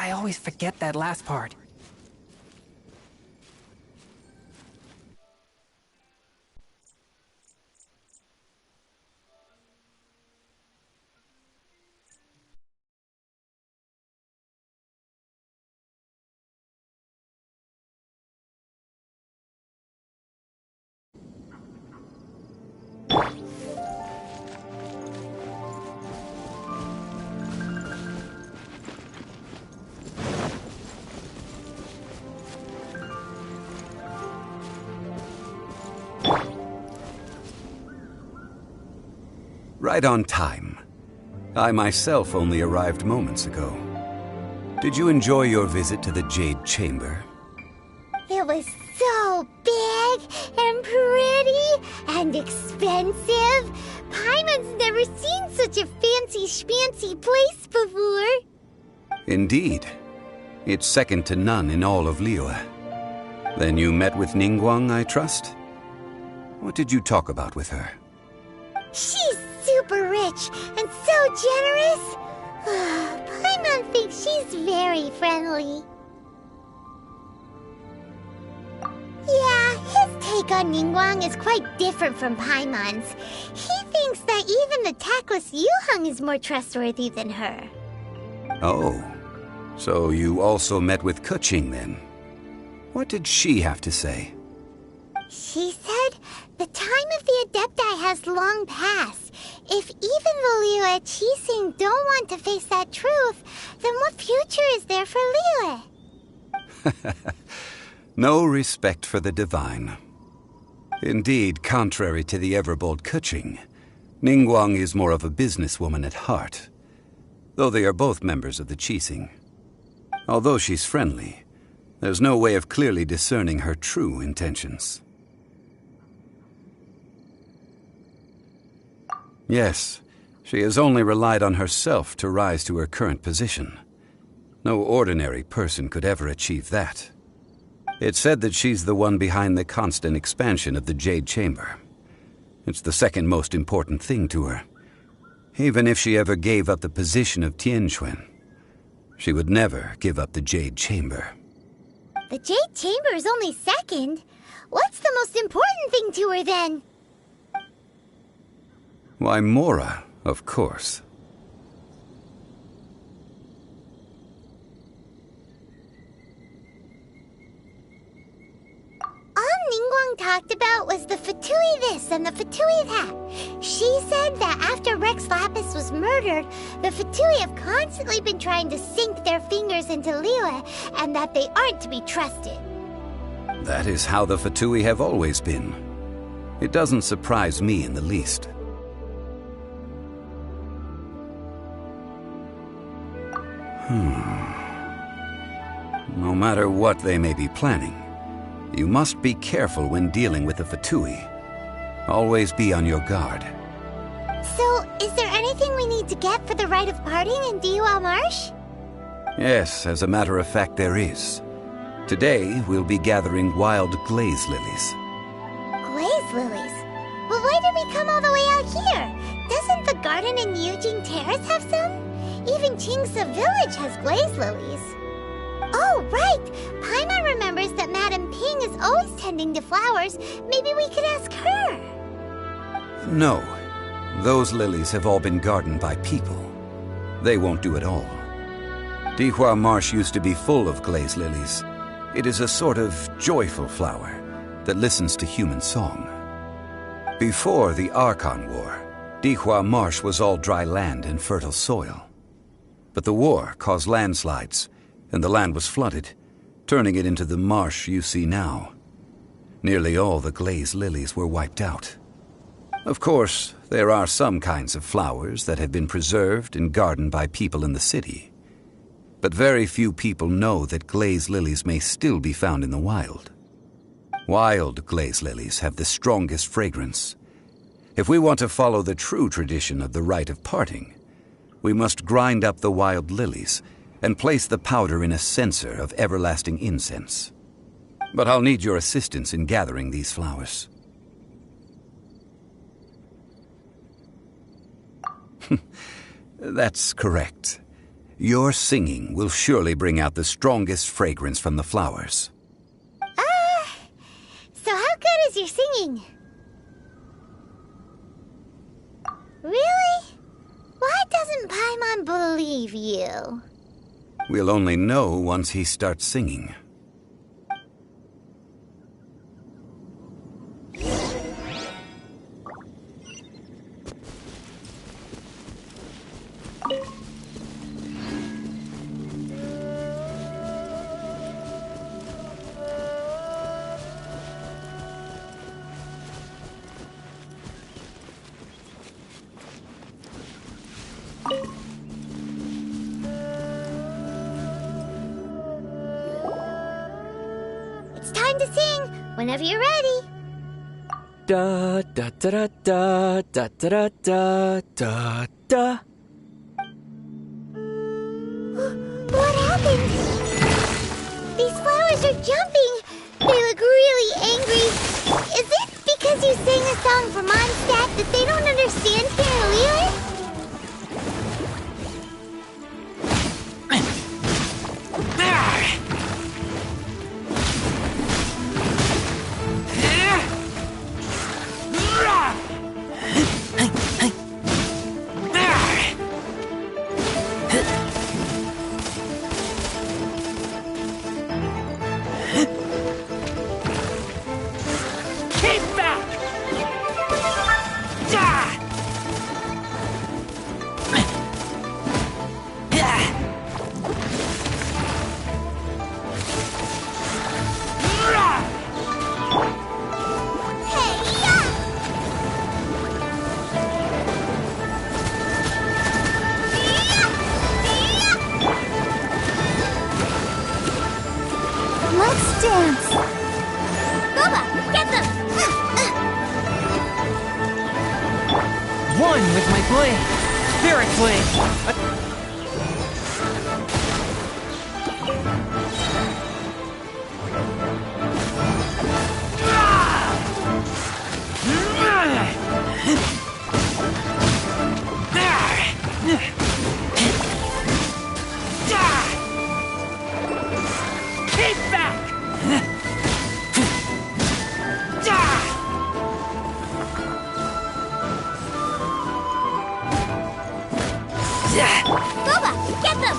I always forget that last part. Right on time. I myself only arrived moments ago. Did you enjoy your visit to the Jade Chamber? It was so big and pretty and expensive. Paimon's never seen such a fancy schmancy place before. Indeed. It's second to none in all of Liyue. Then you met with Ningguang, I trust? What did you talk about with her? She's super rich and so generous. Paimon thinks she's very friendly. Yeah, his take on Ningguang is quite different from Paimon's. He thinks that even the tactless Yuheng is more trustworthy than her. Oh, so you also met with Keqing then? What did she have to say? She said the time of the Adepti has long passed. If even the Liyue Qixing don't want to face that truth, then what future is there for Liyue? No respect for the divine. Indeed, contrary to the ever-bold Keqing, Ningguang is more of a businesswoman at heart, though they are both members of the Qixing. Although she's friendly, there's no way of clearly discerning her true intentions. Yes, she has only relied on herself to rise to her current position. No ordinary person could ever achieve that. It's said that she's the one behind the constant expansion of the Jade Chamber. It's the second most important thing to her. Even if she ever gave up the position of Tianquan, she would never give up the Jade Chamber. The Jade Chamber is only second. What's the most important thing to her then? Why, Mora, of course. All Ningguang talked about was the Fatui this and the Fatui that. She said that after Rex Lapis was murdered, the Fatui have constantly been trying to sink their fingers into Liyue, and that they aren't to be trusted. That is how the Fatui have always been. It doesn't surprise me in the least. No matter what they may be planning, you must be careful when dealing with the Fatui. Always be on your guard. So, is there anything we need to get for the rite of parting in Dihua Marsh? Yes, as a matter of fact, there is. Today, we'll be gathering wild glaze lilies. Glaze lilies? Well, why did we come all the way out here? Doesn't the garden in Yujing Terrace have some? Even Qingse Village has glaze lilies. Oh, right! Paimon remembers that Madame Ping is always tending to flowers. Maybe we could ask her. No. Those lilies have all been gardened by people. They won't do it all. Dihua Marsh used to be full of glaze lilies. It is a sort of joyful flower that listens to human song. Before the Archon War, Dihua Marsh was all dry land and fertile soil. But the war caused landslides, and the land was flooded, turning it into the marsh you see now. Nearly all the glaze lilies were wiped out. Of course, there are some kinds of flowers that have been preserved and gardened by people in the city. But very few people know that glaze lilies may still be found in the wild. Wild glaze lilies have the strongest fragrance. If we want to follow the true tradition of the rite of parting, we must grind up the wild lilies and place the powder in a censer of everlasting incense. But I'll need your assistance in gathering these flowers. That's correct. Your singing will surely bring out the strongest fragrance from the flowers. So how good is your singing? Really? Why doesn't Paimon believe you? We'll only know once he starts singing. It's time to sing, whenever you're ready. Da da da da da da da da da. What happened? These flowers are jumping. They look really angry. Is it because you sang a song for Mondstadt that they don't understand here in Liyue? Let's dance! Boba, get them! One with my blade. Spirit blade. Boba, get them!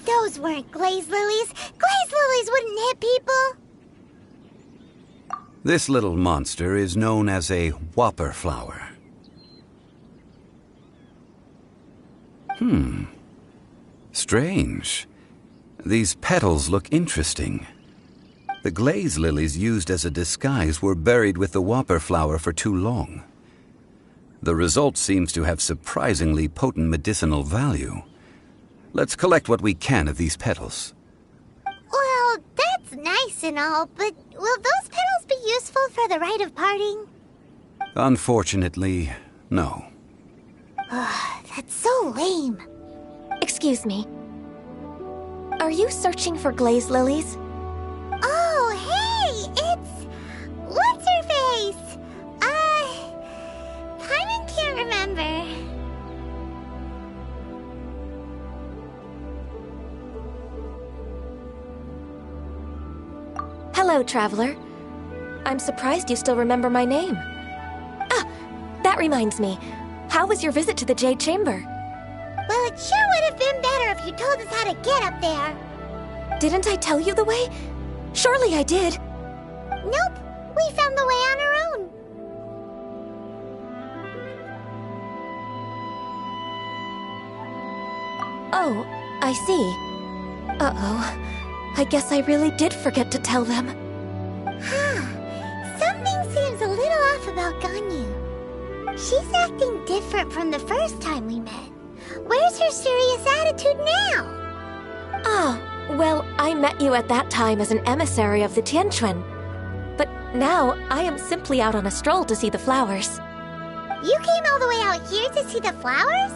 Those weren't glaze lilies. Glaze lilies wouldn't hit people. This little monster is known as a whopper flower. Strange. These petals look interesting. The glaze lilies used as a disguise were buried with the whopper flower for too long. The result seems to have surprisingly potent medicinal value. Let's collect what we can of these petals. Well, that's nice and all, but will those petals be useful for the rite of parting? Unfortunately, no. That's so lame. Excuse me. Are you searching for glaze lilies? Oh, hey! It's... what's her face? Paimon can't remember. Hello, traveler. I'm surprised you still remember my name. Ah, that reminds me. How was your visit to the Jade Chamber? Well, it sure would have been better if you told us how to get up there. Didn't I tell you the way? Surely I did. Nope, we found the way on our own. Oh, I see. Uh-oh. I guess I really did forget to tell them. Something seems a little off about Ganyu. She's acting different from the first time we met. Where's her serious attitude now? Ah, well, I met you at that time as an emissary of the Tianquan. But now, I am simply out on a stroll to see the flowers. You came all the way out here to see the flowers?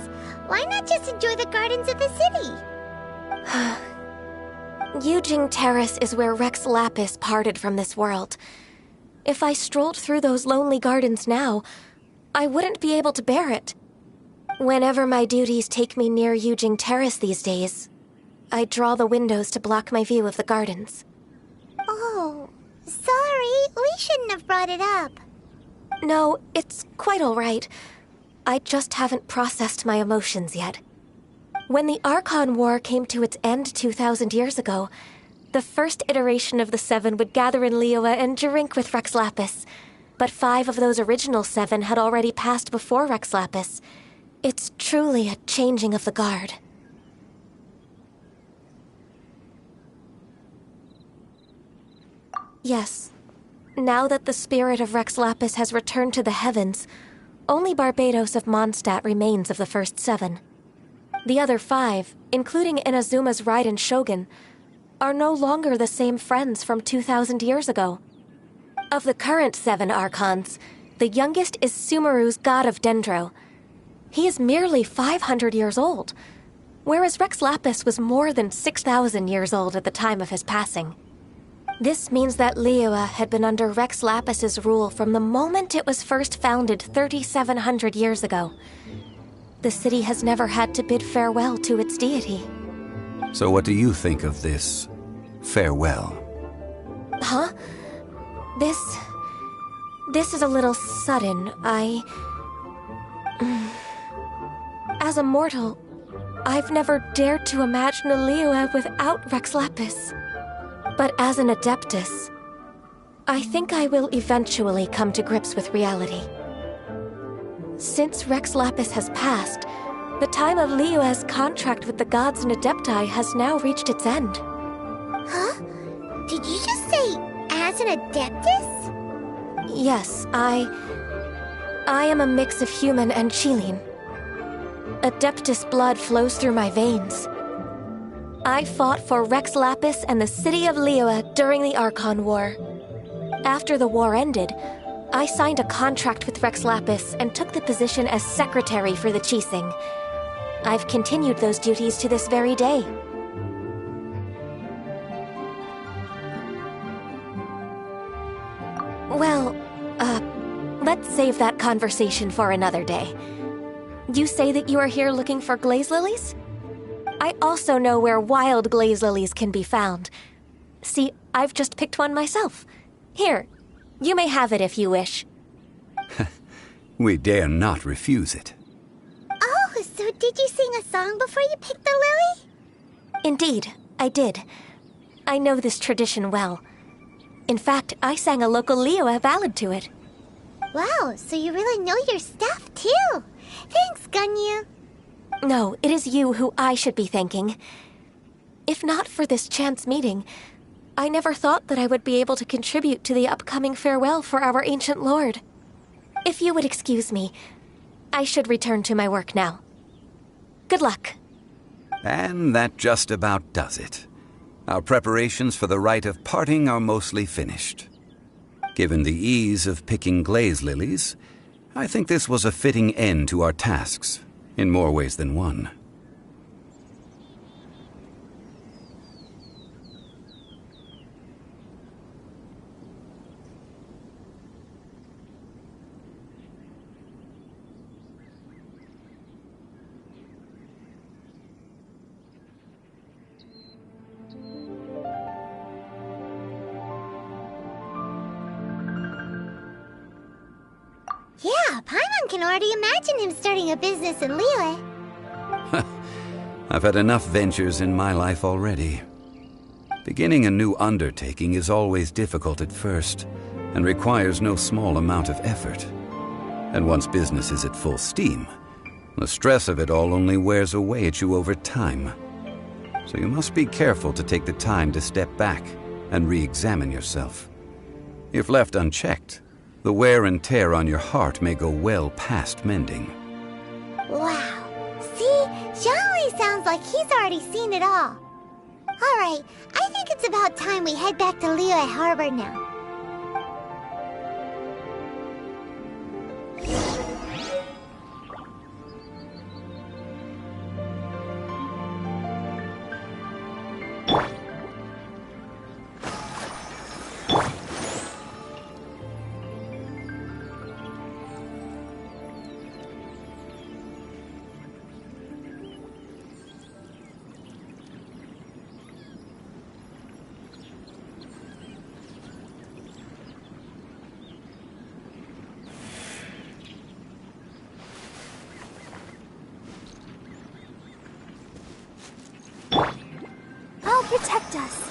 Why not just enjoy the gardens of the city? Yujing Terrace is where Rex Lapis parted from this world. If I strolled through those lonely gardens now, I wouldn't be able to bear it. Whenever my duties take me near Yujing Terrace these days, I draw the windows to block my view of the gardens. Oh, sorry. We shouldn't have brought it up. No, it's quite all right. I just haven't processed my emotions yet. When the Archon War came to its end 2,000 years ago, the first iteration of the Seven would gather in Liyue and drink with Rex Lapis. But 5 of those original 7 had already passed before Rex Lapis. It's truly a changing of the guard. Yes. Now that the spirit of Rex Lapis has returned to the heavens, only Barbados of Mondstadt remains of the first 7. The other 5, including Inazuma's Raiden Shogun, are no longer the same friends from 2,000 years ago. Of the current 7 Archons, the youngest is Sumeru's god of Dendro. He is merely 500 years old, whereas Rex Lapis was more than 6,000 years old at the time of his passing. This means that Liyue had been under Rex Lapis's rule from the moment it was first founded 3,700 years ago. The city has never had to bid farewell to its deity. So what do you think of this farewell? Huh? This is a little sudden. As a mortal, I've never dared to imagine a Liyue without Rex Lapis. But as an Adeptus, I think I will eventually come to grips with reality. Since Rex Lapis has passed, the time of Liyue's contract with the gods and Adepti has now reached its end. Huh? Did you just say, as an Adeptus? Yes, I am a mix of human and Qilin. Adeptus blood flows through my veins. I fought for Rex Lapis and the city of Liyue during the Archon War. After the war ended, I signed a contract with Rex Lapis and took the position as secretary for the Qixing. I've continued those duties to this very day. Well, let's save that conversation for another day. You say that you are here looking for glaze lilies? I also know where wild glaze lilies can be found. See, I've just picked one myself. Here, you may have it if you wish. We dare not refuse it. Oh, so did you sing a song before you picked the lily? Indeed, I did. I know this tradition well. In fact, I sang a local Liyue ballad to it. Wow, so you really know your stuff, too. Thanks, Ganyu. No, it is you who I should be thanking. If not for this chance meeting, I never thought that I would be able to contribute to the upcoming farewell for our ancient lord. If you would excuse me, I should return to my work now. Good luck. And that just about does it. Our preparations for the rite of parting are mostly finished. Given the ease of picking glaze lilies, I think this was a fitting end to our tasks, in more ways than one. Yeah, Paimon can already imagine him starting a business in Liyue. I've had enough ventures in my life already. Beginning a new undertaking is always difficult at first, and requires no small amount of effort. And once business is at full steam, the stress of it all only wears away at you over time. So you must be careful to take the time to step back and re-examine yourself. If left unchecked, the wear and tear on your heart may go well past mending. Wow. See? Zhongli sounds like he's already seen it all. Alright, I think it's about time we head back to Liyue Harbor now. I'll protect us.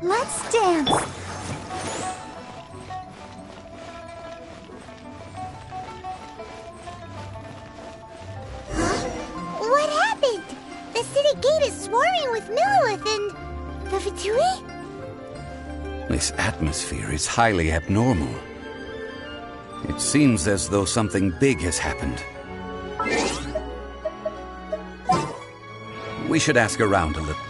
Let's dance! Huh? What happened? The city gate is swarming with Millilith and... the Fatui? This atmosphere is highly abnormal. It seems as though something big has happened. We should ask around a little.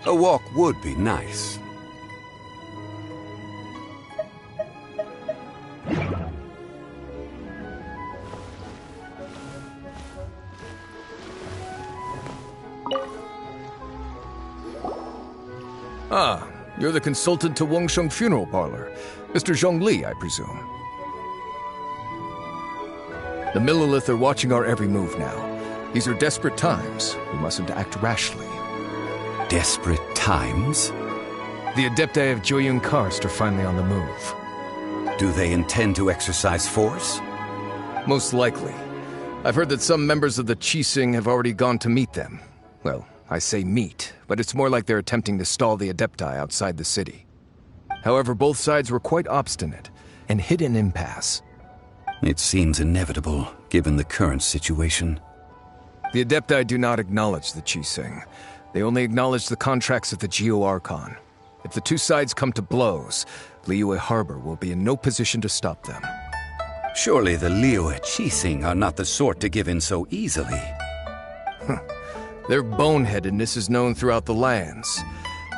A walk would be nice. Ah, you're the consultant to Wangsheng Funeral Parlor. Mr. Zhongli, I presume. The Millilith are watching our every move now. These are desperate times. We mustn't act rashly. Desperate times? The Adepti of Joyun Karst are finally on the move. Do they intend to exercise force? Most likely. I've heard that some members of the Qixing have already gone to meet them. Well, I say meet, but it's more like they're attempting to stall the Adepti outside the city. However, both sides were quite obstinate and hit an impasse. It seems inevitable, given the current situation. The Adepti do not acknowledge the Qixing. They only acknowledge the contracts of the Geo-Archon. If the two sides come to blows, Liyue Harbor will be in no position to stop them. Surely the Liyue Qixing are not the sort to give in so easily. Their boneheadedness is known throughout the lands.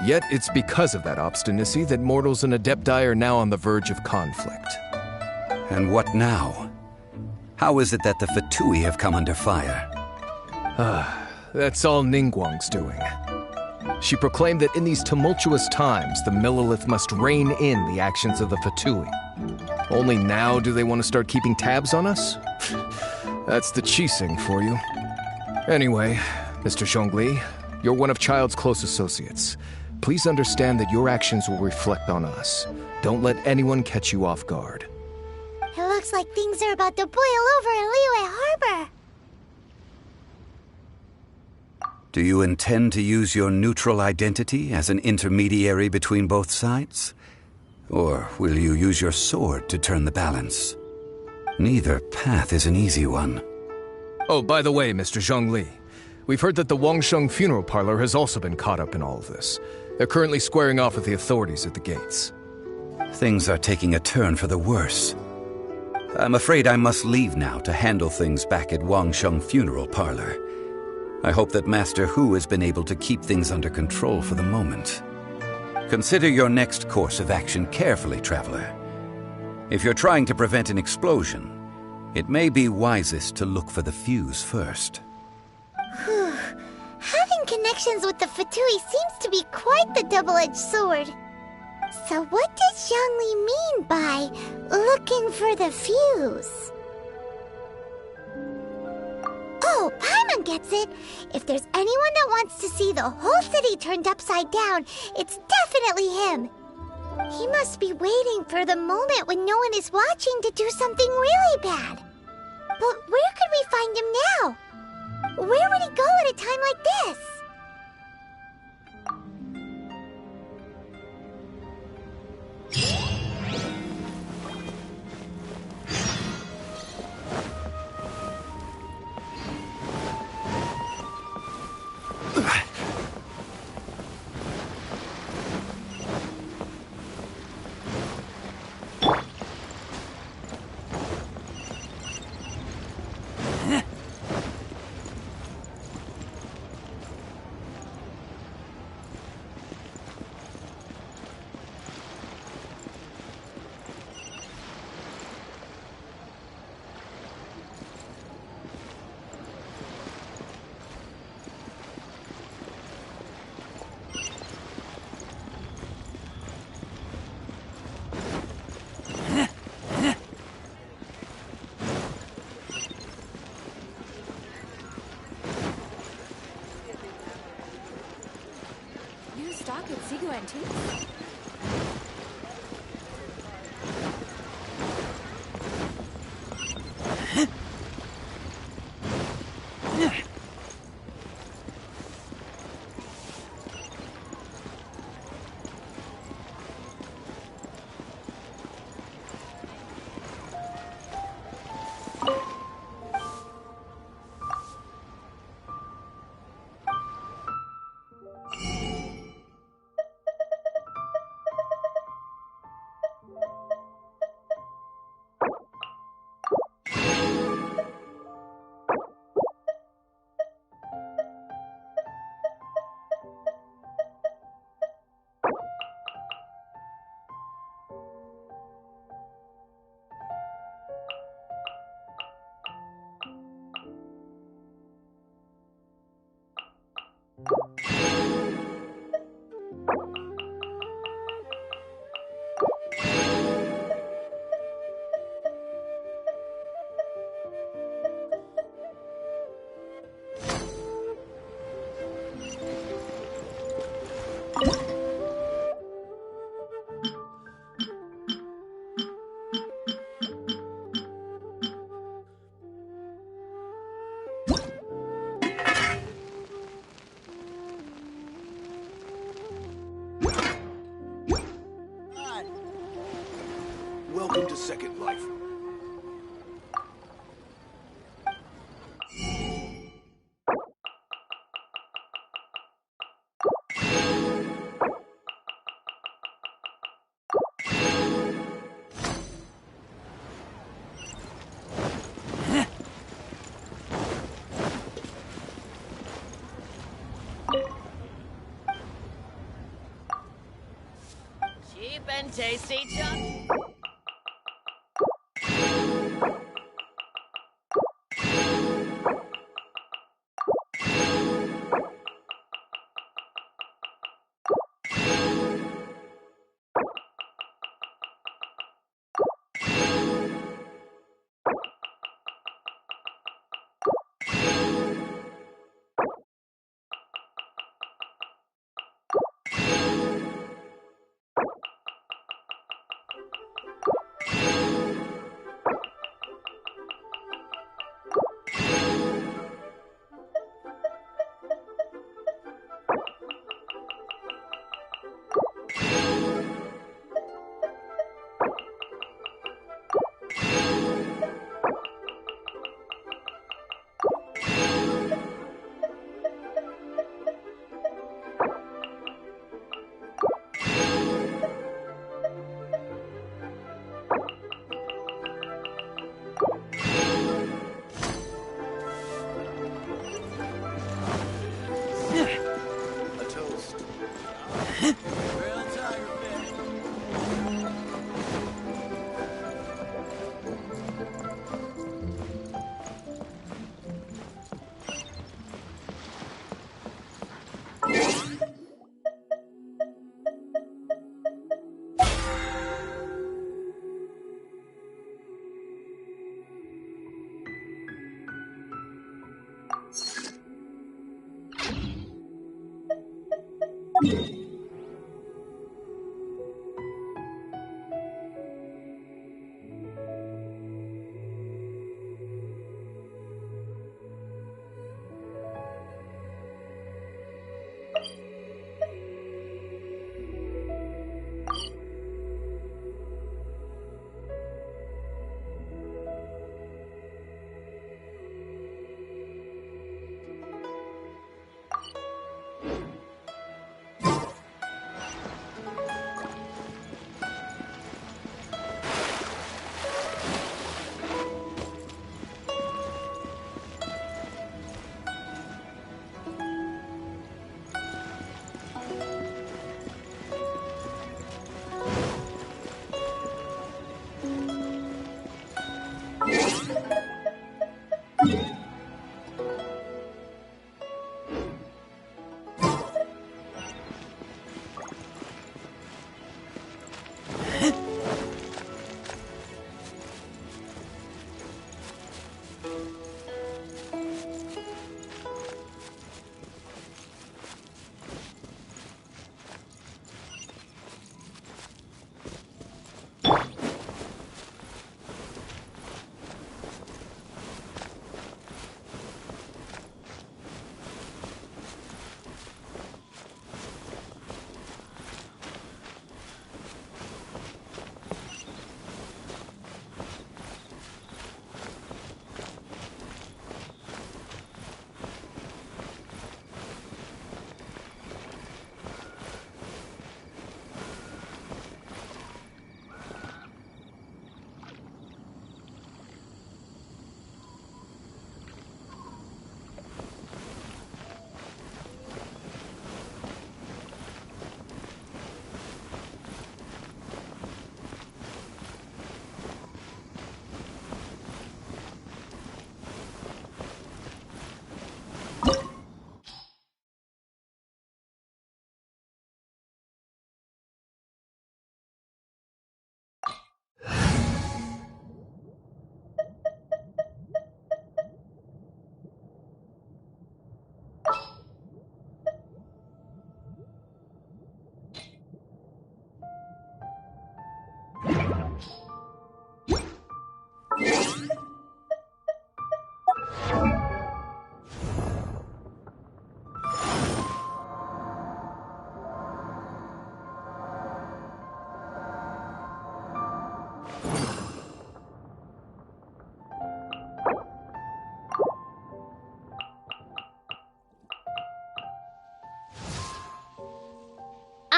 Yet it's because of that obstinacy that mortals and Adepti are now on the verge of conflict. And what now? How is it that the Fatui have come under fire? That's all Ningguang's doing. She proclaimed that in these tumultuous times, the Millilith must rein in the actions of the Fatui. Only now do they want to start keeping tabs on us? That's the Qixing for you. Anyway, Mr. Zhongli, you're one of Child's close associates. Please understand that your actions will reflect on us. Don't let anyone catch you off guard. It looks like things are about to boil over in Liyue Harbor. Do you intend to use your neutral identity as an intermediary between both sides? Or will you use your sword to turn the balance? Neither path is an easy one. Oh, by the way, Mr. Zhongli, we've heard that the Wangsheng Funeral Parlor has also been caught up in all of this. They're currently squaring off with the authorities at the gates. Things are taking a turn for the worse. I'm afraid I must leave now to handle things back at Wangsheng Funeral Parlor. I hope that Master Hu has been able to keep things under control for the moment. Consider your next course of action carefully, Traveler. If you're trying to prevent an explosion, it may be wisest to look for the fuse first. Whew. Having connections with the Fatui seems to be quite the double-edged sword. So what does Zhongli mean by looking for the fuse? Oh, Paimon gets it. If there's anyone that wants to see the whole city turned upside down, it's definitely him. He must be waiting for the moment when no one is watching to do something really bad. But where could we find him now? Where would he go at a time like this? Stock at Sigu Antiques? Welcome to Second Life. Cheap and tasty, Chuck.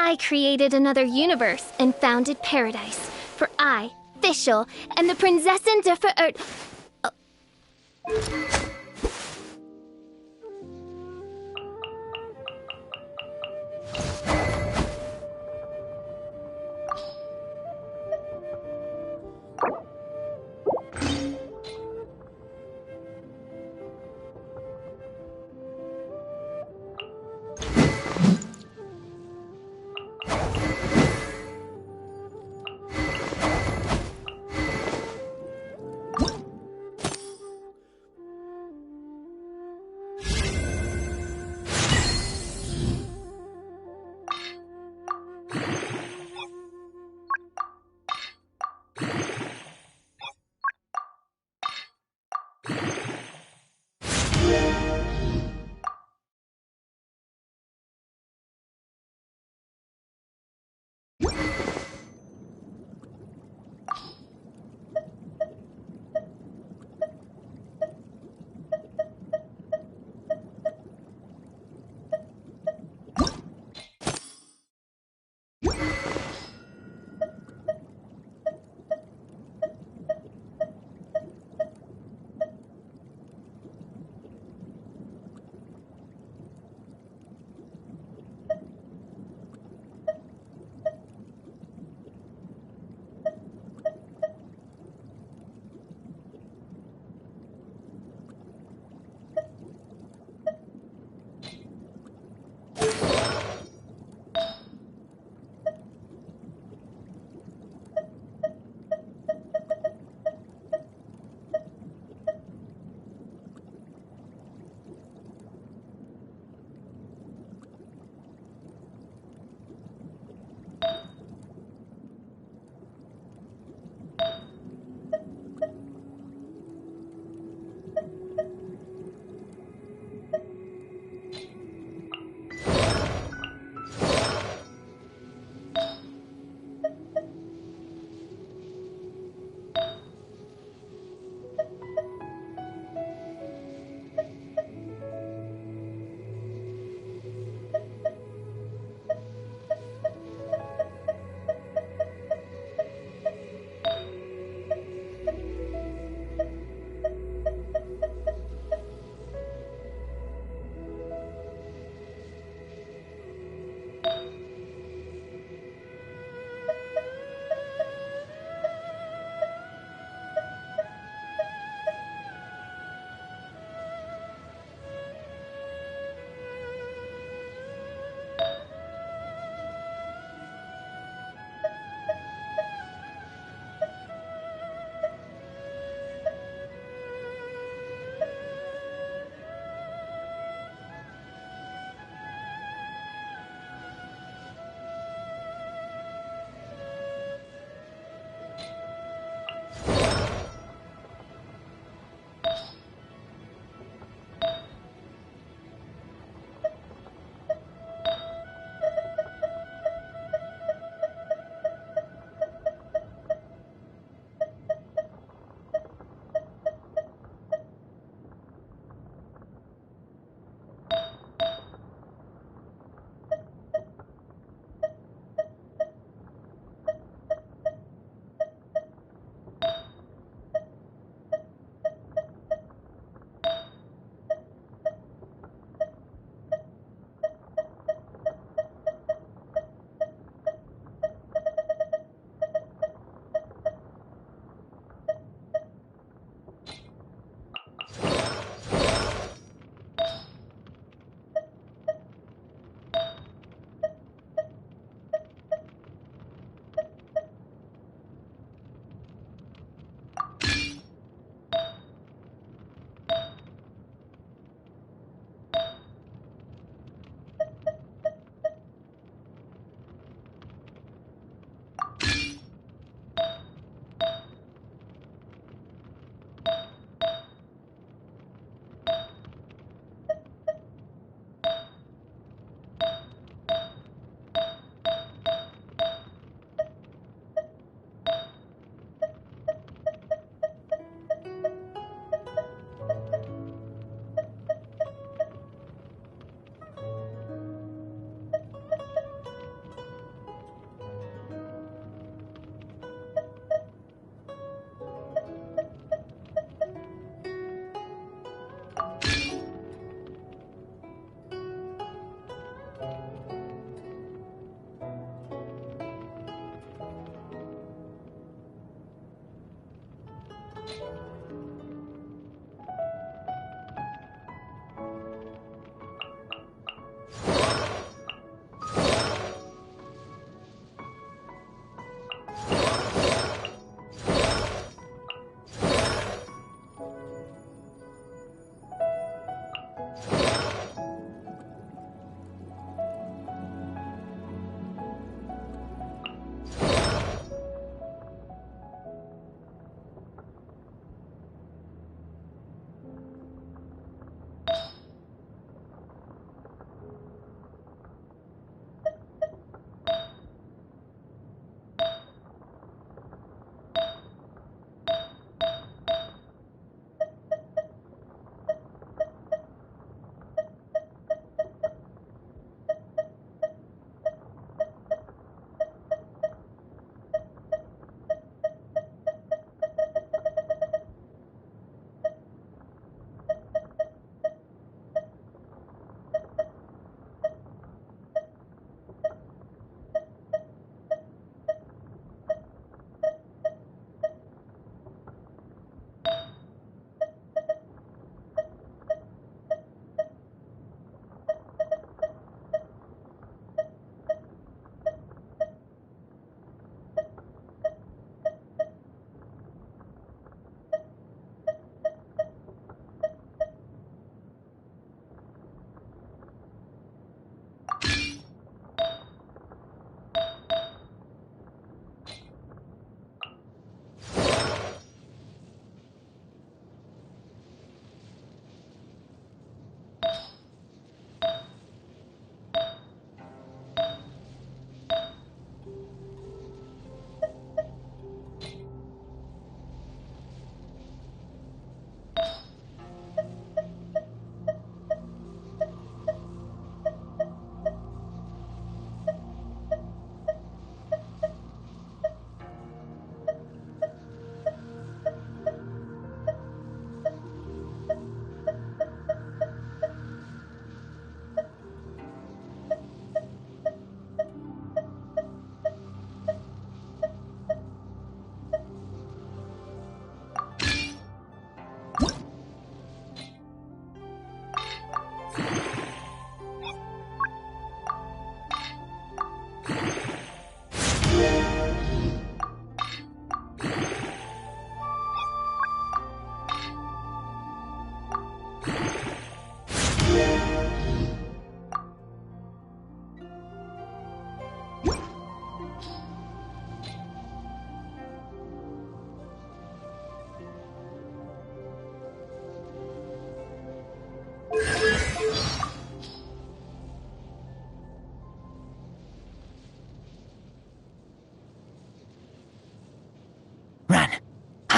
I created another universe and founded paradise. For I, Fischl, am the Prinzessin der Verirrt.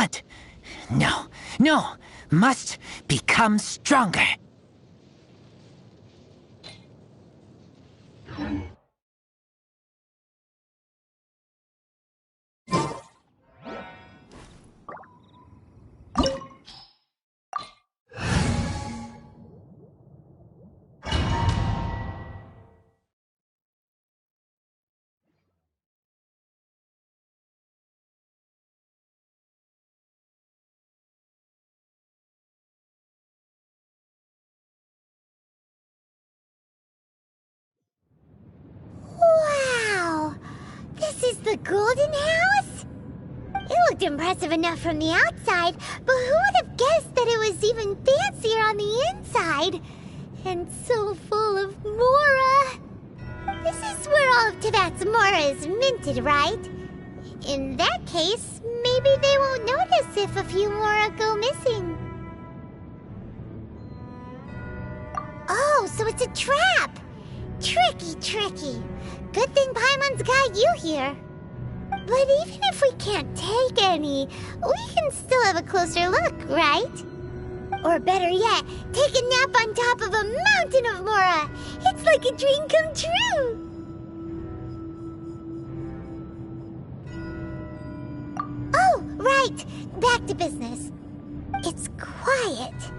that. No, must become stronger. Wow! This is the Golden House? It looked impressive enough from the outside, but who would have guessed that it was even fancier on the inside? And so full of Mora! This is where all of Teyvat's Mora is minted, right? In that case, maybe they won't notice if a few Mora go missing. Oh, so it's a trap! Tricky. Good thing Paimon's got you here. But even if we can't take any, we can still have a closer look, right? Or better yet, take a nap on top of a mountain of Mora. It's like a dream come true. Oh, right. Back to business. It's quiet.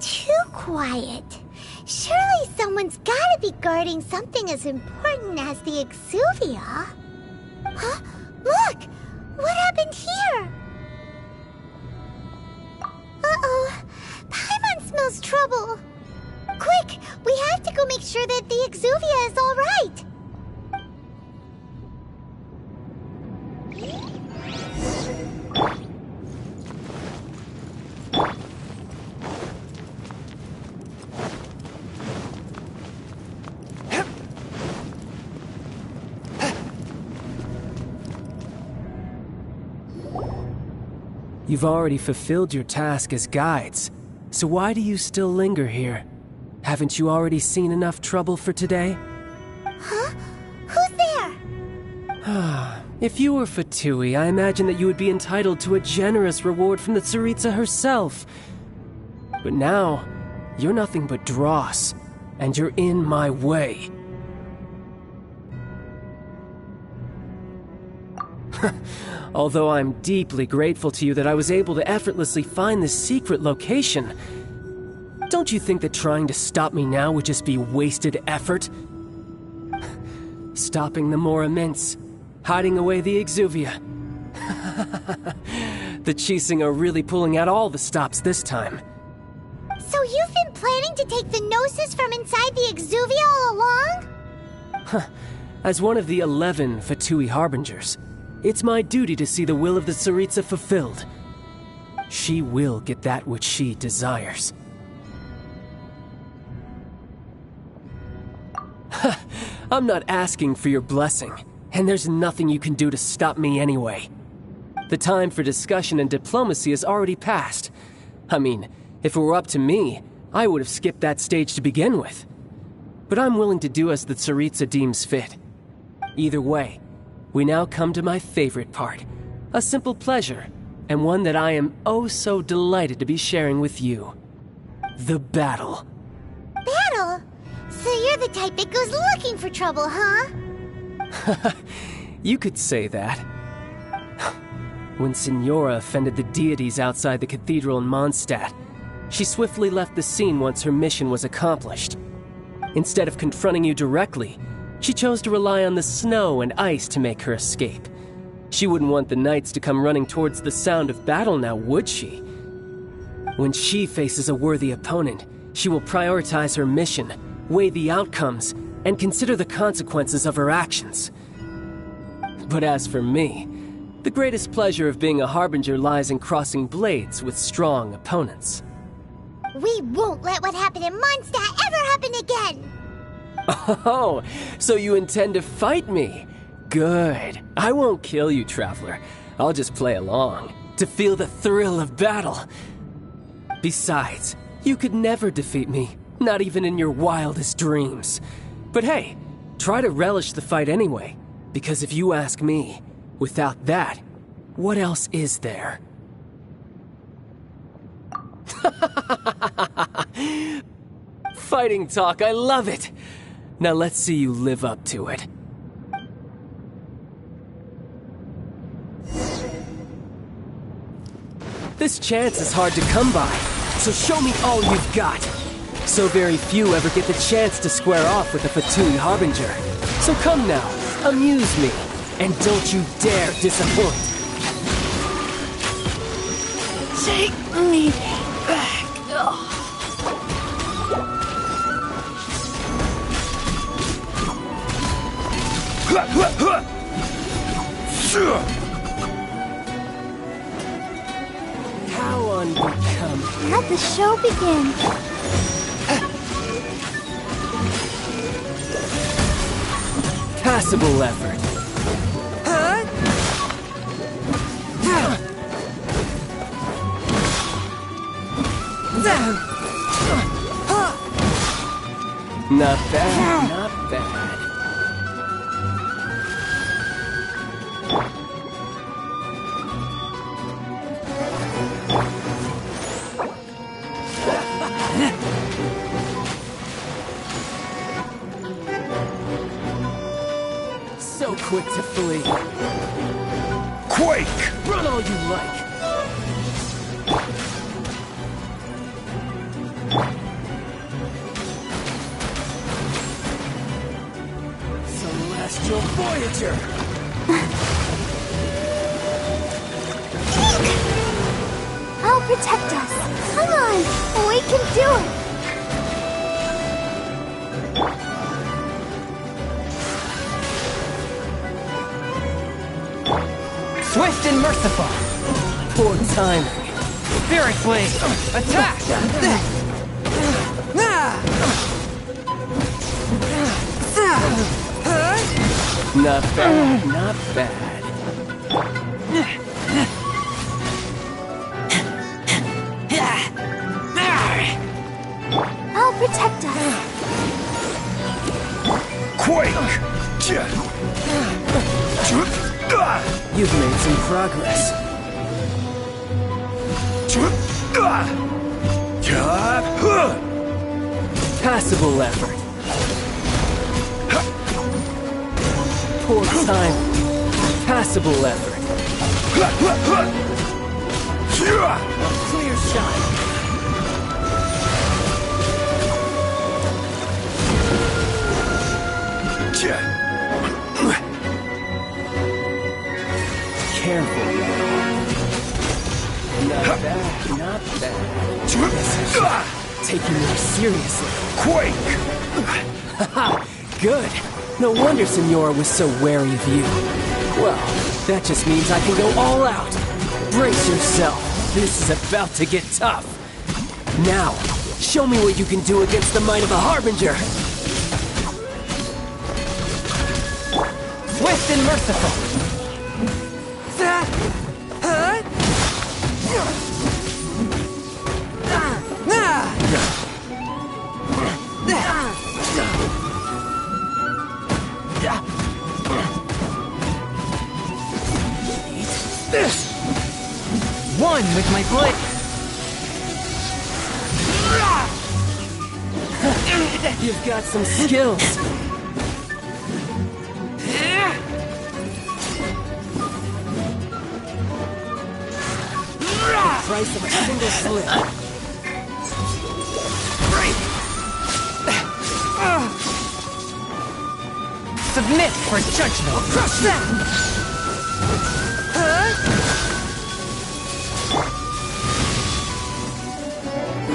Too quiet. Surely someone's gotta be guarding something as important as the Exuvia. Huh? Look! What happened here? Uh-oh. Paimon smells trouble. Quick! We have to go make sure that the Exuvia is all right. You've already fulfilled your task as guides, so why do you still linger here? Haven't you already seen enough trouble for today? Huh? Who's there? If you were Fatui, I imagine that you would be entitled to a generous reward from the Tsaritsa herself. But now, you're nothing but dross, and you're in my way. Although I'm deeply grateful to you that I was able to effortlessly find this secret location, don't you think that trying to stop me now would just be wasted effort? Stopping the Mora Mints, hiding away the Exuvia. The Chising are really pulling out all the stops this time. So you've been planning to take the Gnosis from inside the Exuvia all along? As one of the 11 Fatui Harbingers, it's my duty to see the will of the Tsaritsa fulfilled. She will get that which she desires. I'm not asking for your blessing, and there's nothing you can do to stop me anyway. The time for discussion and diplomacy has already passed. I mean, if it were up to me, I would have skipped that stage to begin with. But I'm willing to do as the Tsaritsa deems fit. Either way, we now come to my favorite part. A simple pleasure, and one that I am oh so delighted to be sharing with you. The battle. Battle? So you're the type that goes looking for trouble, huh? You could say that. When Signora offended the deities outside the cathedral in Mondstadt, she swiftly left the scene once her mission was accomplished. Instead of confronting you directly, she chose to rely on the snow and ice to make her escape. She wouldn't want the knights to come running towards the sound of battle now, would she? When she faces a worthy opponent, she will prioritize her mission, weigh the outcomes, and consider the consequences of her actions. But as for me, the greatest pleasure of being a Harbinger lies in crossing blades with strong opponents. We won't let what happened in Mondstadt ever happen again! Oh, so you intend to fight me? Good. I won't kill you, Traveler. I'll just play along, to feel the thrill of battle. Besides, you could never defeat me, not even in your wildest dreams. But hey, try to relish the fight anyway, because if you ask me, without that, what else is there? Fighting talk, I love it! Now let's see you live up to it. This chance is hard to come by, so show me all you've got. So very few ever get the chance to square off with a Fatui Harbinger. So come now, amuse me, and don't you dare disappoint. Take me back. How unbecoming. Let the show begin. Passable effort. Not bad, not bad. So quick to flee. Quake! Run all you like. Celestial Voyager! I'll protect us. Come on, we can do it. Swift and merciful. Poor timing. Spirit Blade. Attack! Not bad, not bad. I'll protect us. Quake! You've made some progress. Passable effort. Poor timing. Passable effort. Clear shot. Careful. Not bad, not bad. This is taking me seriously. Quake! Haha, good. No wonder Senora was so wary of you. Well, that just means I can go all out. Brace yourself. This is about to get tough. Now, show me what you can do against the might of a Harbinger. Swift and merciful. One with my blade. You've got some skills. The price of a single slip. Submit for judgment. Crush that!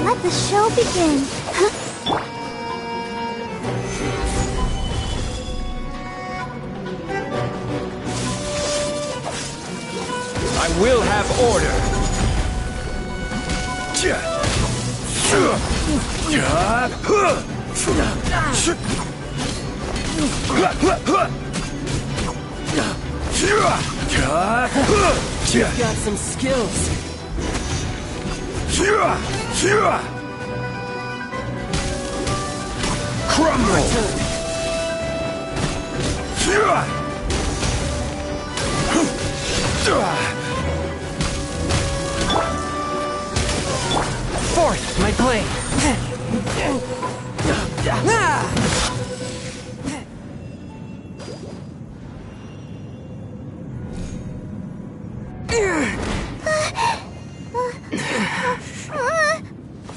Let the show begin. I will have order. You've got some skills. Crumble! Forth my blade.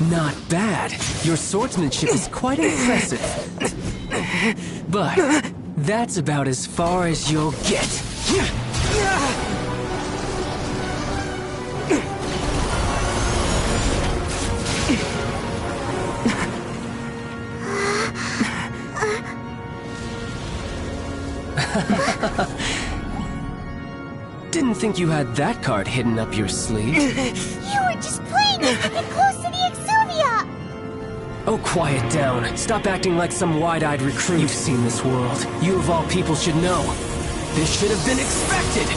Not bad. Your swordsmanship is quite impressive. But that's about as far as you'll get. Didn't think you had that card hidden up your sleeve. You were just playing us to get close to the Exuvia! Oh, quiet down. Stop acting like some wide-eyed recruit. You've seen this world. You of all people should know. This should have been expected!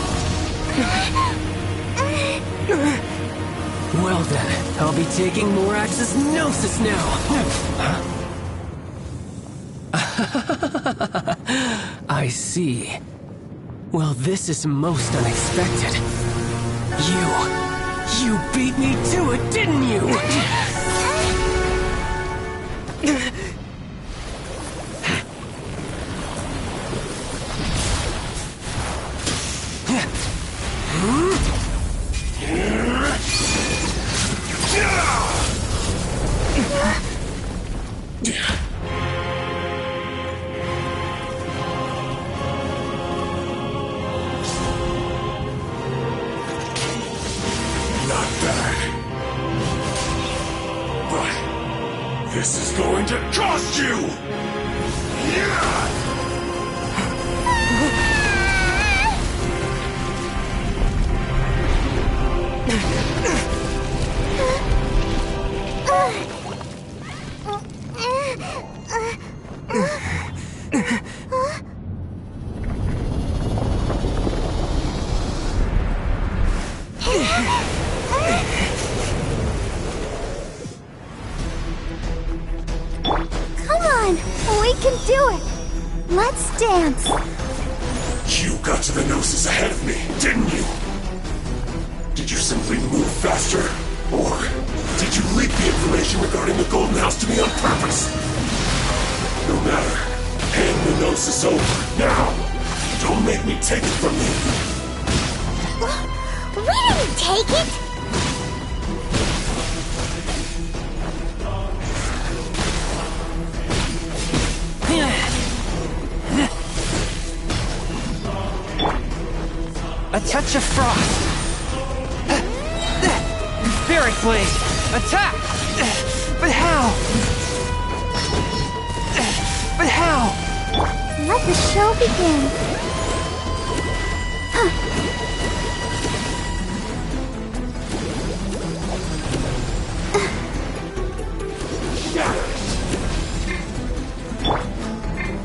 Well then, I'll be taking Morax's Gnosis now! I see. Well, this is most unexpected. You beat me to it, didn't you? This is going to cost you! We can do it! Let's dance! You got to the Gnosis ahead of me, didn't you? Did you simply move faster? Or did you leak the information regarding the Golden House to me on purpose? No matter. Hand the Gnosis over, now! Don't make me take it from you! We didn't take it! A touch of frost. Spirit Blade! Attack! But how? But how? Let the show begin.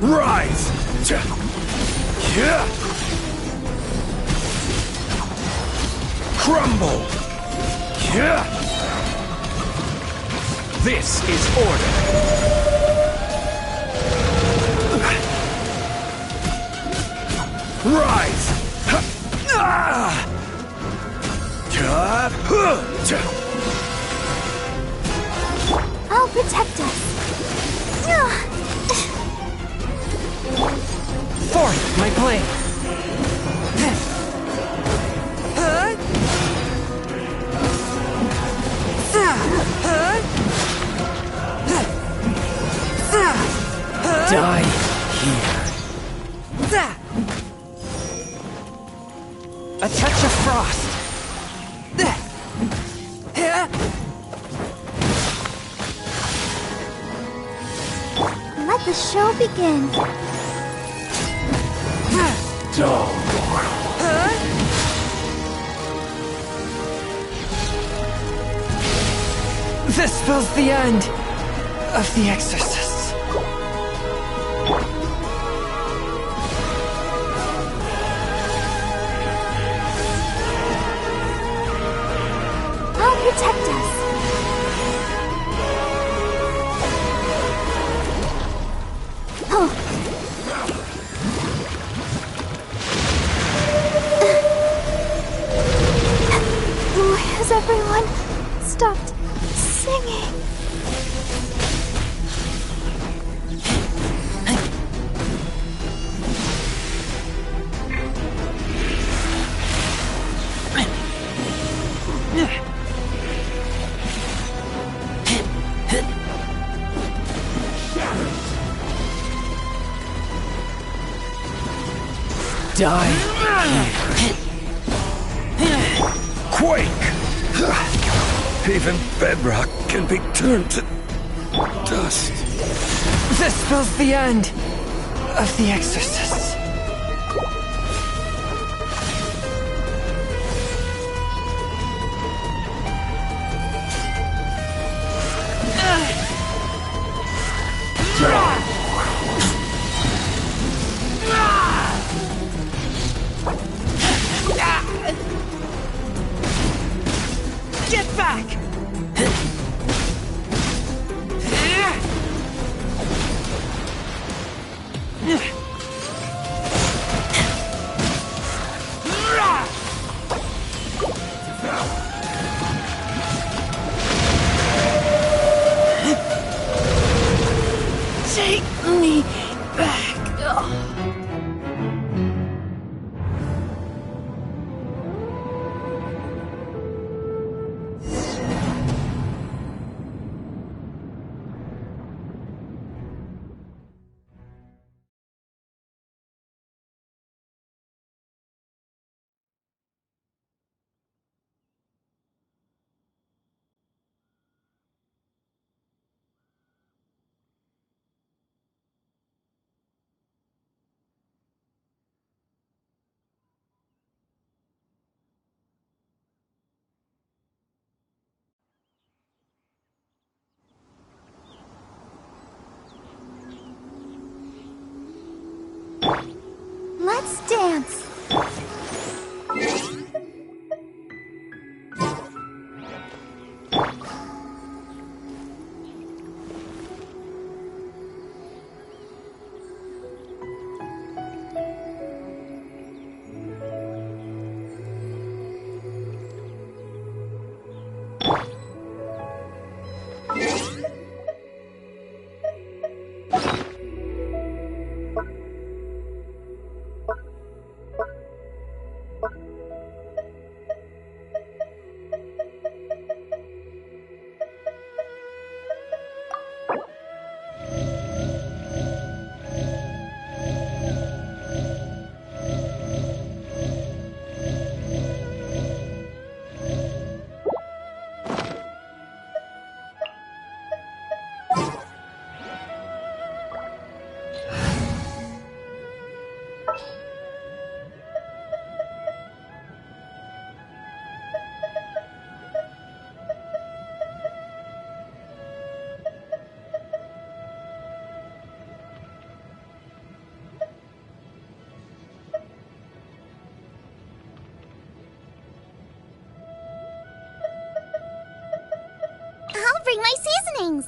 Rise! Yeah! Crumble! Yeah! This is order! Rise! I'll protect us. Forth, my blade! Die here. A touch of frost. Let the show begin. Dull. This spells the end of the Exorcists. I'll protect us. Oh. Has everyone stopped singing? die. Quake! Even bedrock can be turned to dust. This spells the end of the exorcists. Get back! Take me back. Let's dance. I'll bring my seasonings.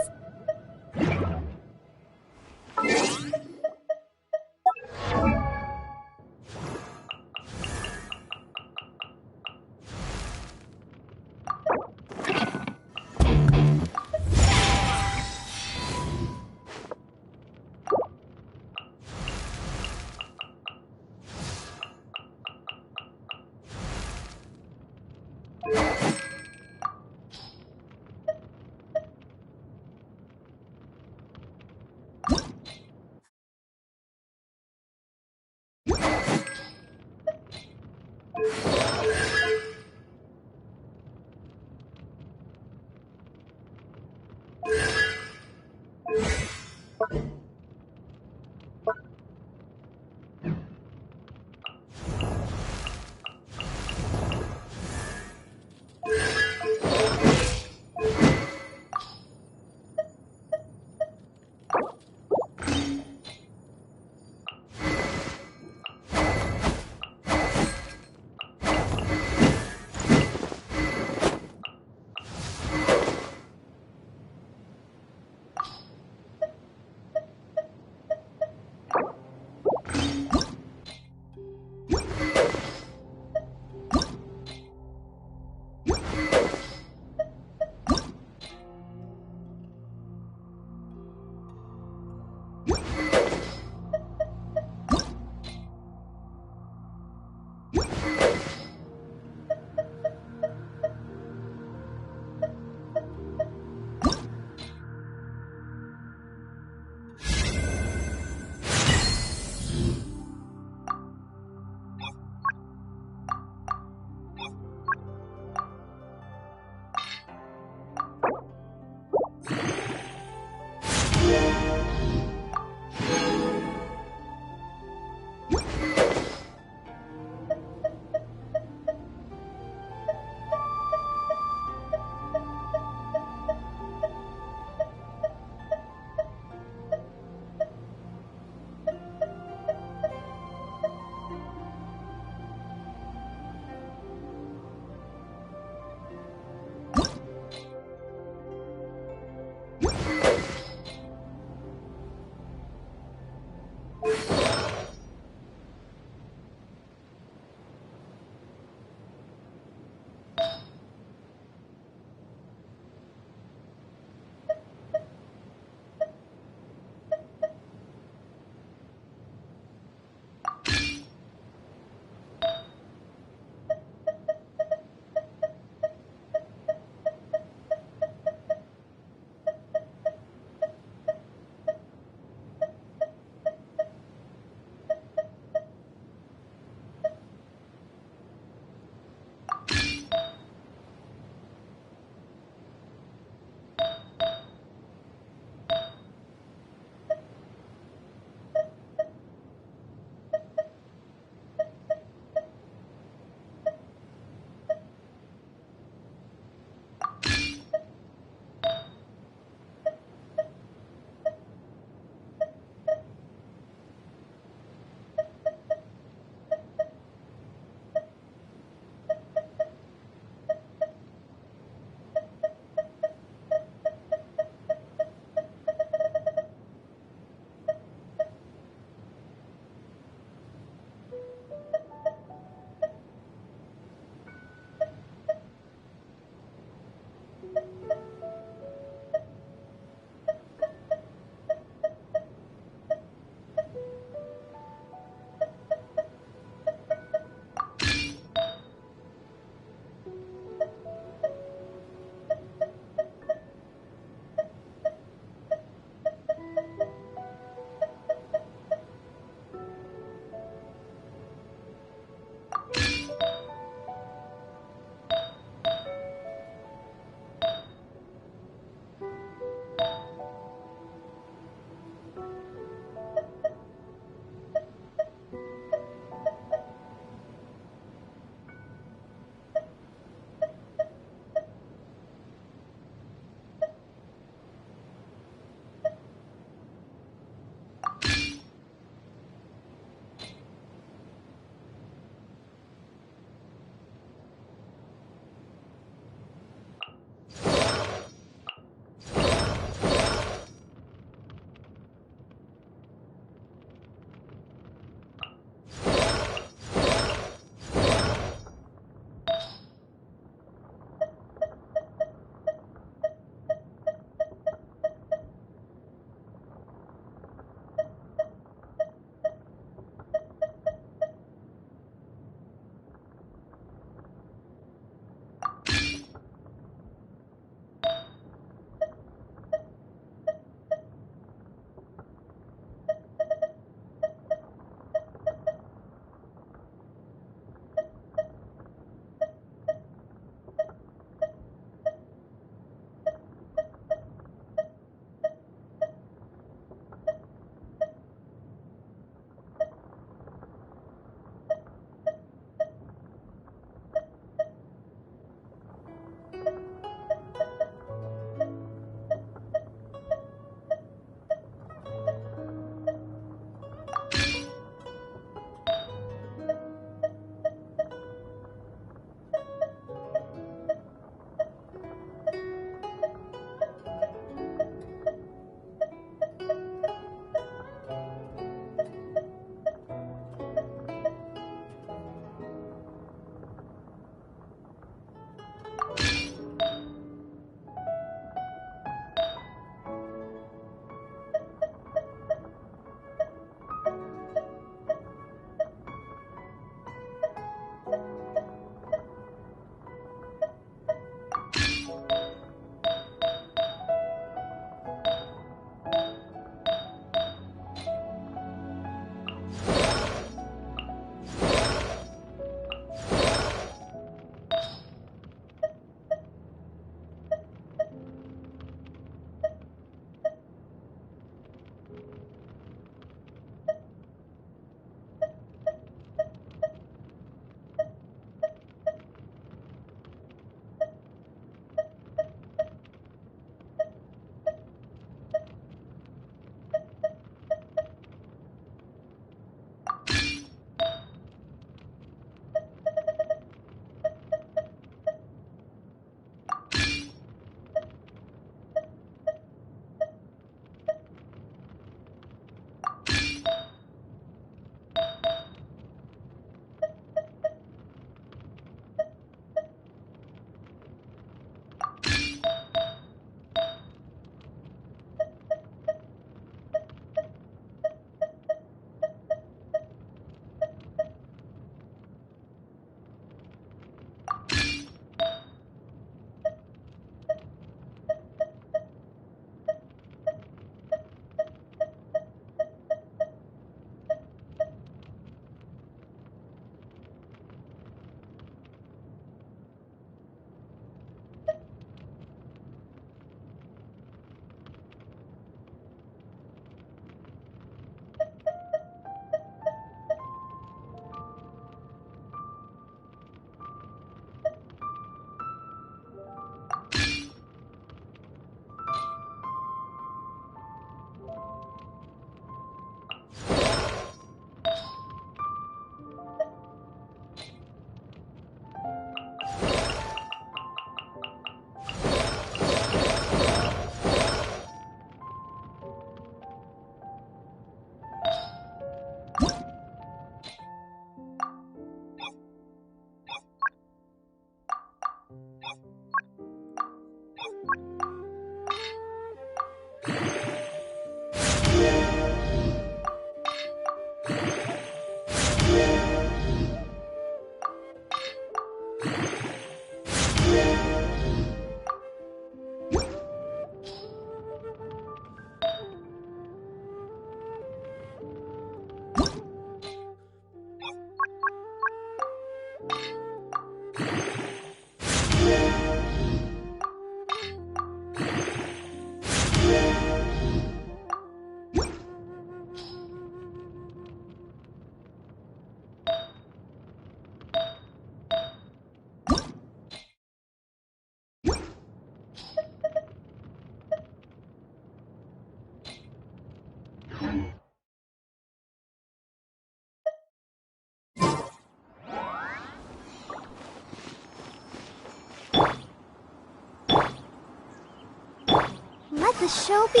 let the show be.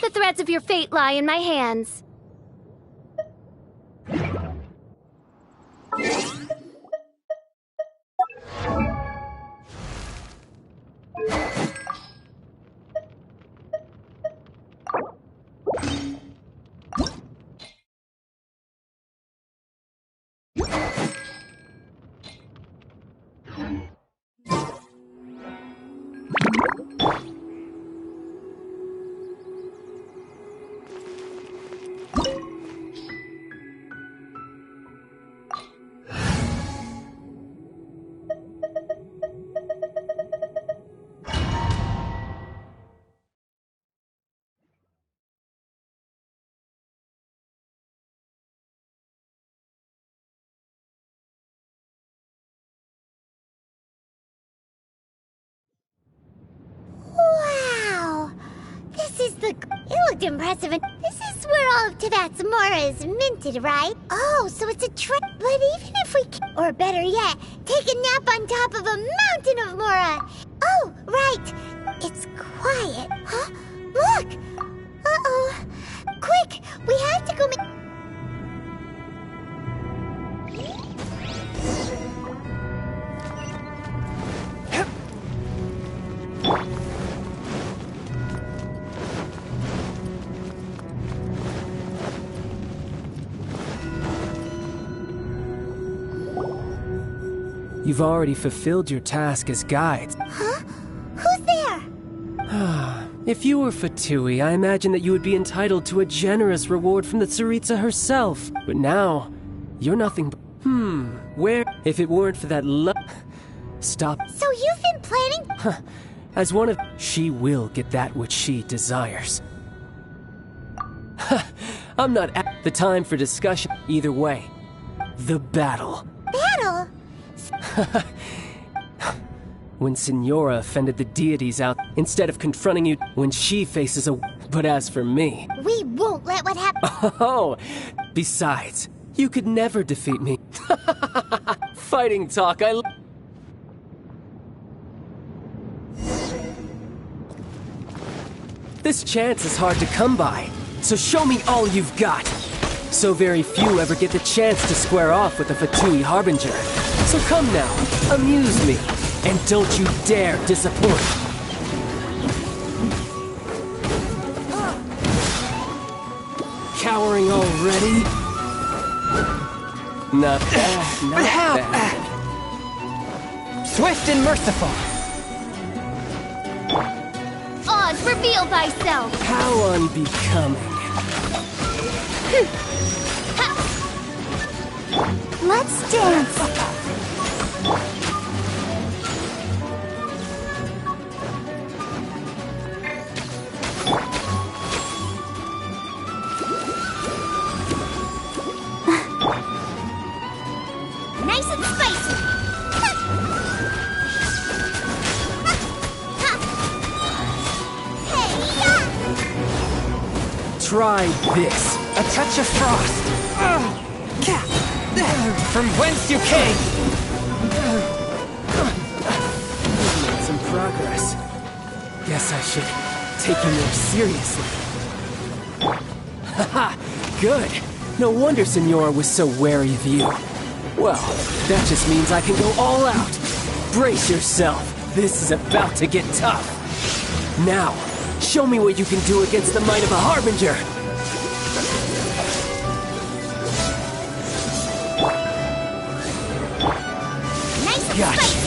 The threads of your fate lie in my hands. Wow! This is the... It looked impressive, and this is where all of Teyvat's Mora is minted, right? Oh, so it's a trick. But even if we can... Or better yet, take a nap on top of a mountain of Mora! Oh, right! It's quiet. Huh? Look! Uh-oh. Quick! We have to go make... You've already fulfilled your task as guides. Huh? Who's there? If you were Fatui, I imagine that you would be entitled to a generous reward from the Tsaritsa herself. But now, you're nothing but... where... If it weren't for that Stop. So you've been planning... As one of... She will get that which she desires. I'm not at the time for discussion. Either way, the battle. Battle? When Signora offended the deities out, instead of confronting you when she faces a... But as for me... We won't let what happen... Oh, besides, you could never defeat me. Fighting talk, This chance is hard to come by, so show me all you've got. So very few ever get the chance to square off with a Fatui Harbinger. So come now, amuse me, and don't you dare disappoint. Cowering already? Not bad, not bad. Swift and merciful. Oz, reveal thyself! How unbecoming. Let's dance! Nice and spicy! Try this. A touch of frost. From whence you came. You've made some progress. Guess I should take you more seriously. Haha, good. No wonder Signora was so wary of you. Well, that just means I can go all out. Brace yourself. This is about to get tough. Now, show me what you can do against the might of a Harbinger. Nice and Gotcha. spicy!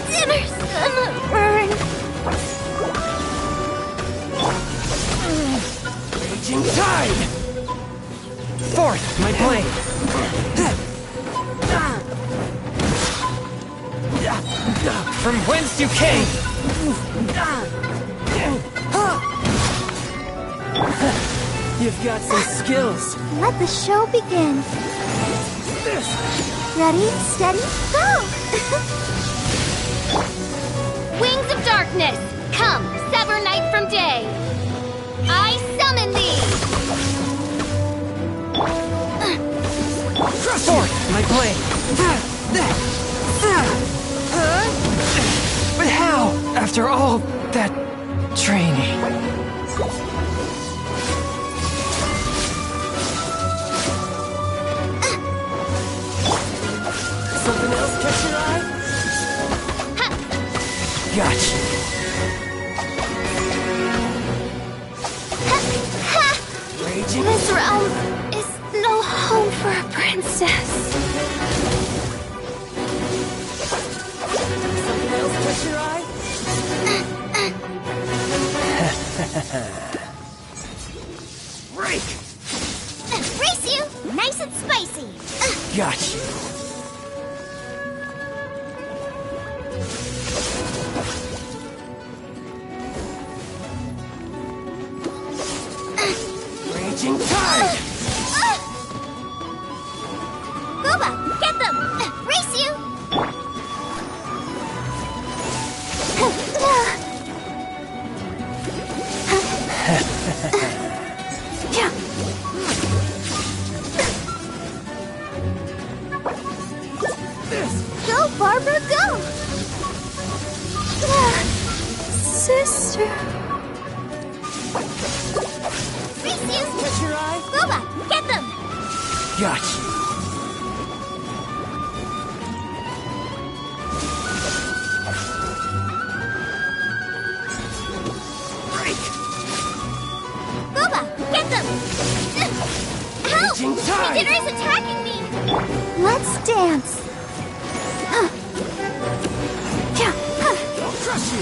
Dinner stomach burn! Raging tide! Forth, my blade. From whence you came. You've got some skills. Let the show begin. Ready, steady, go! Wings of darkness, come, sever night from day. I summon thee! Forth, my blade! But how, after all that training? Something else catch your eye? Gotcha. Raging? This realm is no home for a princess. Something else catch your eye? Break! Race you! Nice and spicy! Gotcha. Raging tide! Booba, get them! Race you! Go, Barbara, go! Sister... Race you! Catch your eye? Booba, get them! Gotcha. Booba, get them! Help! Raging tide! Beginner is attacking me! Let's dance! I'll crush you!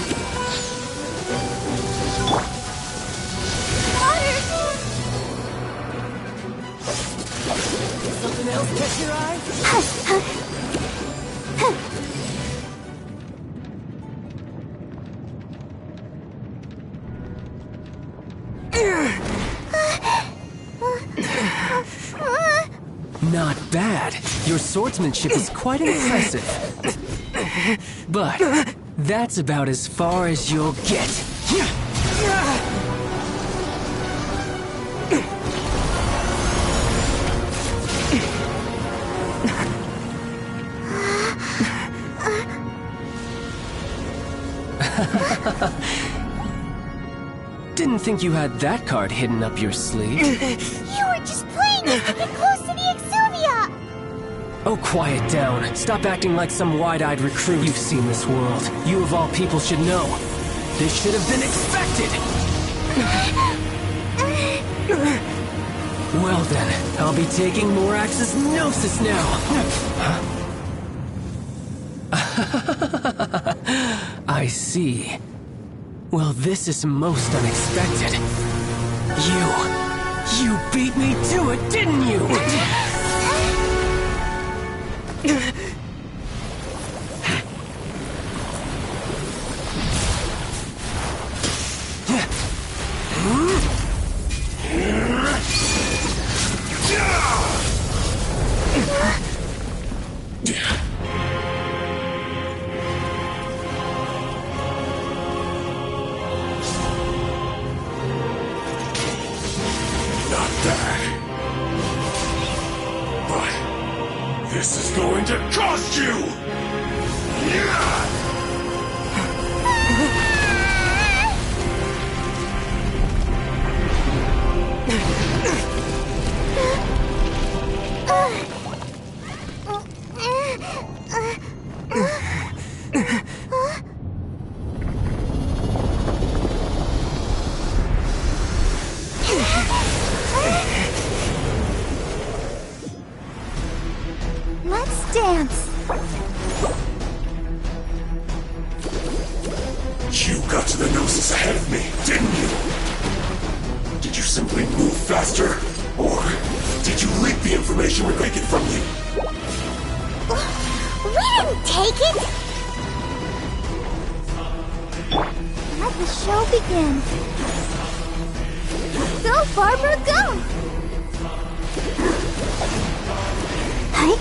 Water! Something else catch your eye? Not bad. Your swordsmanship is quite impressive. But that's about as far as you'll get. Didn't think you had that card hidden up your sleeve. You were just playing us to get close to the Exuvia! Oh, quiet down. Stop acting like some wide-eyed recruit. You've seen this world. You of all people should know. This should have been expected! Well then, I'll be taking Morax's Gnosis now! I see. Well, this is most unexpected. You beat me to it, didn't you? This is going to cost you! Let's dance. You got to the Gnosis ahead of me, didn't you? Did you simply move faster? Or did you leak the information we're taking from you? We didn't take it! Let the show begin. Go, Barbara, go! Hi.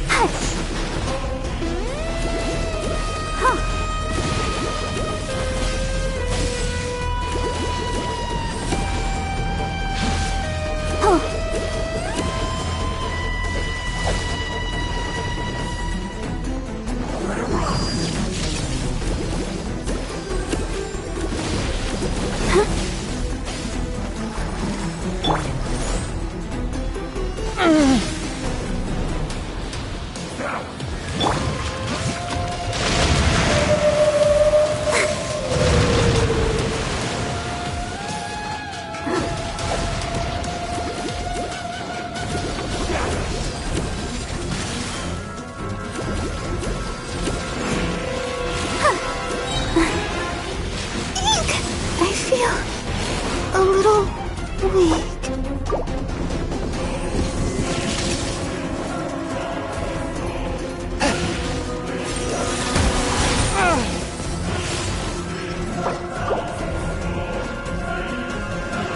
Hi. Huh. Oh. I feel a little weak.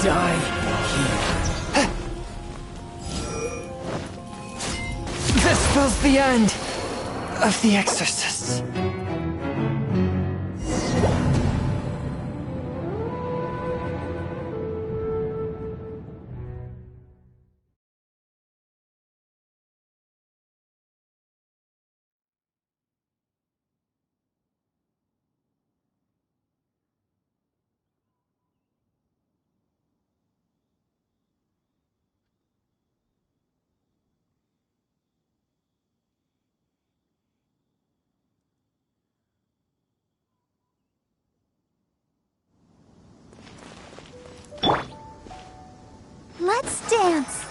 Die here. This spells the end of the exorcists. Let's dance.